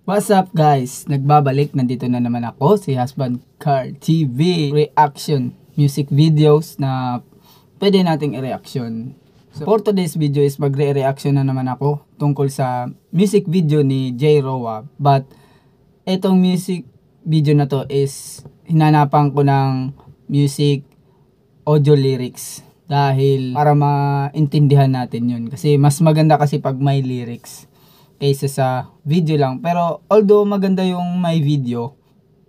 What's up guys? Nagbabalik, nandito na naman ako, si Husband Car TV. Reaction, music videos na pwede nating i-reaction. So, for today's video is magre-reaction na naman ako tungkol sa music video ni J. Roa. But, etong music video na to is hinanapan ko ng music audio lyrics. Dahil para maintindihan natin yun. Kasi mas maganda kasi pag may lyrics kaysa sa video lang. Pero although maganda yung may video,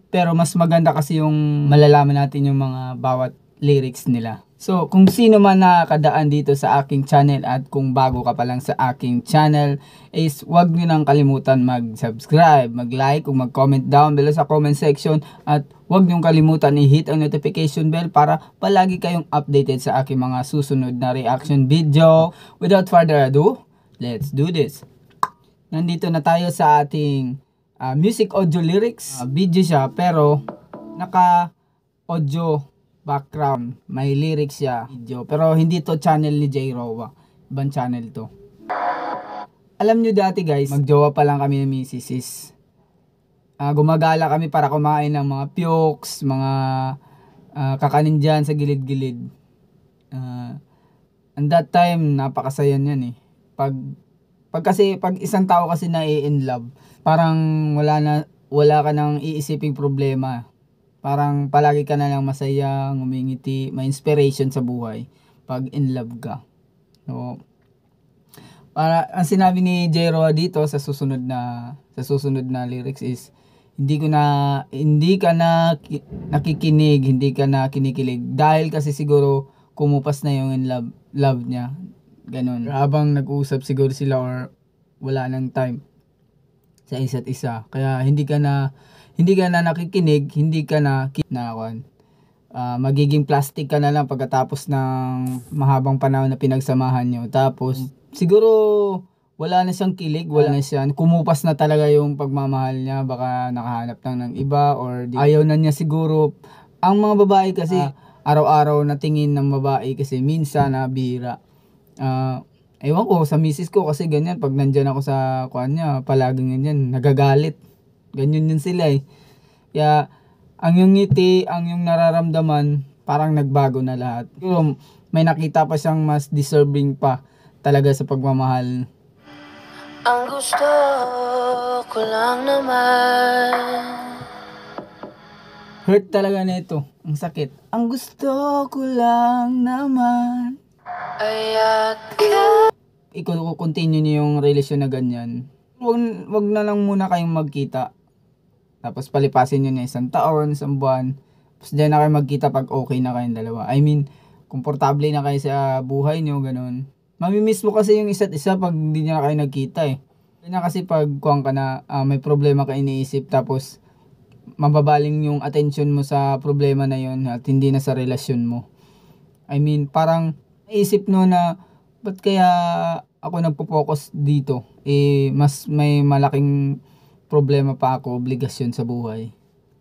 pero mas maganda kasi yung malalaman natin yung mga bawat lyrics nila. So kung sino man nakakadaan dito sa aking channel at kung bago ka pa lang sa aking channel is wag nyo nang kalimutan mag-subscribe, mag-like, kung mag-comment down below sa comment section, at wag nyo kalimutan i-hit ang notification bell para palagi kayong updated sa aking mga susunod na reaction video. Without further ado, let's do this. Nandito na tayo sa ating music audio lyrics. Video siya pero naka audio background. May lyrics siya video. Pero hindi to channel ni J. Roa. Ibang channel to. Alam nyo dati guys, magjowa pa lang kami ng misis. Gumagala kami para kumain ng mga pukes, mga kakanin dyan sa gilid-gilid. And that time, napakasaya niyan eh. Pag isang tao kasi na in love, parang wala ka nang iisiping problema. Parang palagi ka na lang masaya, ngumingiti, may inspiration sa buhay pag in love ka. So, para ang sinabi ni J. Roa dito sa susunod na lyrics is hindi ka na nakikinig, hindi ka na kinikilig dahil kasi siguro kumupas na yung in love niya. Ganun. Habang nag-uusap siguro sila or wala nang time sa isa't isa. Kaya hindi ka na nakikinig, hindi ka na magiging plastic ka na lang pagkatapos ng mahabang panahon na pinagsamahan nyo. Tapos siguro wala na siyang kilig, wala na siya. Kumupas na talaga yung pagmamahal niya. Baka nakahanap lang ng iba or ayaw na niya siguro. Ang mga babae kasi araw-araw na tingin ng babae kasi minsan bihira. Ewan ko sa misis ko kasi ganyan, pag nandyan ako sa kuan niya, palaging ganyan, nagagalit. Ganyan yun sila eh. Kaya ang yung ngiti, ang yung nararamdaman, parang nagbago na lahat. Pero may nakita pa siyang mas deserving pa talaga sa pagmamahal. Ang gusto ko lang naman. Hurt talaga na ito. Ang sakit. Ang gusto ko lang naman. I-continue niyo yung relasyon na ganyan. Wag na lang muna kayong magkita. Tapos palipasin niyo na isang taon, isang buwan. Tapos diyan na kayo magkita pag okay na kayong dalawa. I mean, komportable na kayo sa buhay niyo, ganun. Mamimiss mo kasi yung isa't isa pag hindi na kayo nagkita eh. Kaya kasi pag kuwang ka na, may problema ka iniisip, tapos mababaling yung attention mo sa problema na yun at hindi na sa relasyon mo. I mean, parang naisip no na ba't kaya ako nagpo-focus dito, mas may malaking problema pa ako, obligasyon sa buhay.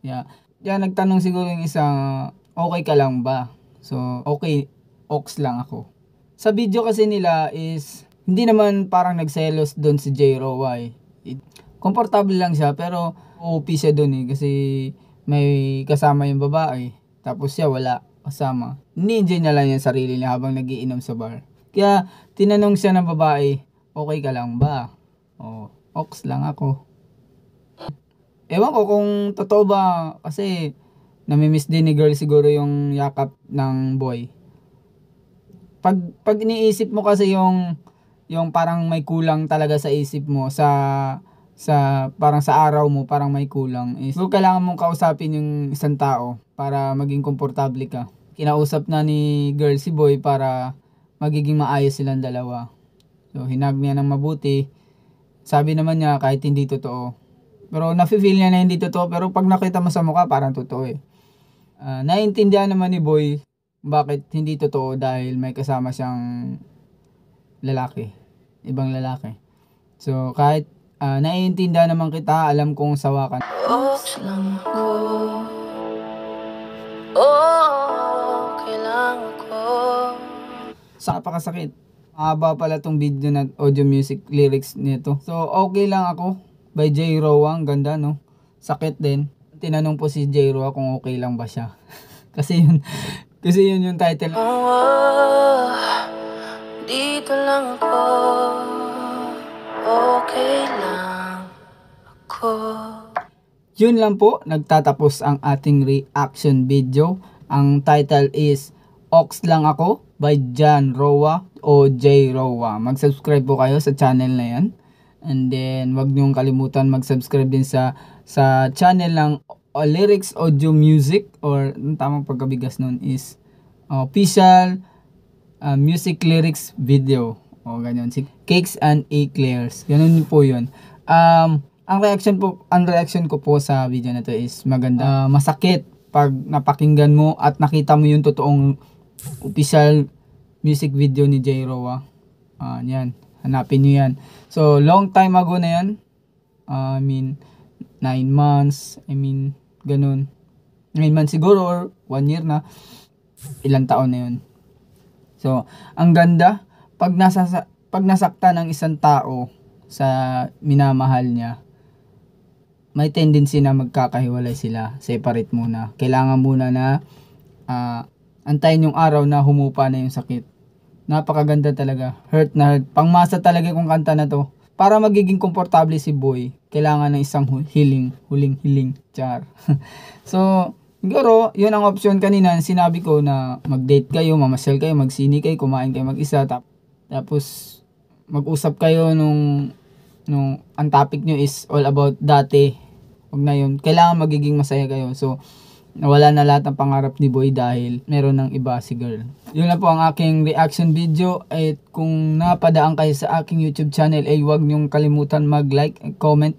Kaya nagtanong siguro yung isang, okay ka lang ba? So okay, ox lang ako. Sa video kasi nila is hindi naman parang nagselos doon si J. Roa eh. Komportable lang siya pero OP siya doon eh kasi may kasama yung babae tapos siya wala kasama. Ni-enjoy na lang yung sarili niya habang nagiinom sa bar. Kaya tinanong siya ng babae, okay ka lang ba? Ox lang ako. Ewan ko kung totoo ba kasi namimiss din ni girl siguro yung yakap ng boy. Pag iniisip mo kasi yung parang may kulang talaga sa isip mo, parang sa araw mo parang may kulang, is kailangan mong kausapin yung isang tao para maging komportable ka. Kinausap na ni girl si boy para magiging maayos silang dalawa. So hinag niya ng mabuti. Sabi naman niya kahit hindi totoo, pero nafe-feel niya na hindi totoo, pero pag nakita mo sa mukha parang totoo eh. Naiintindihan naman ni boy bakit hindi totoo dahil may kasama siyang lalaki, ibang lalaki. So kahit naiintindihan naman kita, alam kong sawa ka. Ox lang ako. Okay lang ako. Sa napakasakit. Mahaba pala tong video na audio music lyrics nito. So okay lang ako. by J. Roa. Ang ganda, no? Sakit din. Tinanong po si J. Roa kung okay lang ba siya. kasi yun yung title. Oh, dito lang ako. Okay lang ako. Yun lang po, nagtatapos ang ating reaction video. Ang title is Ox Lang Ako by Jan Roa o J. Roa. Mag-subscribe po kayo sa channel na yan. And then, wag niyong kalimutan mag-subscribe din sa channel ng Lyrics Audio Music, or ang tamang pagkabigas nun is official music lyrics video. O ganyan, si Cakes and Eclairs. Ganun po yun. Ang reaction ko po sa video na to is maganda. Masakit pag napakinggan mo at nakita mo yung totoong official music video ni J. Roa. Yan. Hanapin nyo yan. So, long time ago na yan. I mean, 9 months. I mean, ganun. 9 months siguro or 1 year na. Ilang taon na yun. So, ang ganda. Pag nasakta ng isang tao sa minamahal niya, may tendency na magkakahiwalay sila. Separate muna. Kailangan muna na antayin yung araw na humupa na yung sakit. Napakaganda talaga. Hurt na hurt. Pangmasa talaga kung kanta na to. Para magiging komportable si Boy, kailangan ng isang huling hiling. Char. So, siguro, yun ang option kanina. Sinabi ko na mag-date kayo, mamasyal kayo, magsini kayo, kumain kayo mag-isa. Tapos, mag-usap kayo nung ang topic nyo is all about dati. Huwag na yun. Kailangan magiging masaya kayo. So, nawala na lahat ng pangarap ni Boy dahil meron ng iba si girl. Yun na po ang aking reaction video. At kung napadaan kayo sa aking YouTube channel, ay huwag niyong kalimutan mag-like, comment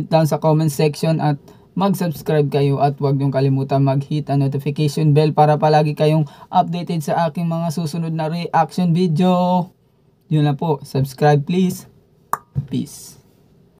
down sa comment section at mag-subscribe kayo, at huwag niyong kalimutan mag-hit ang notification bell para palagi kayong updated sa aking mga susunod na reaction video. Yun na po. Subscribe please. Peace.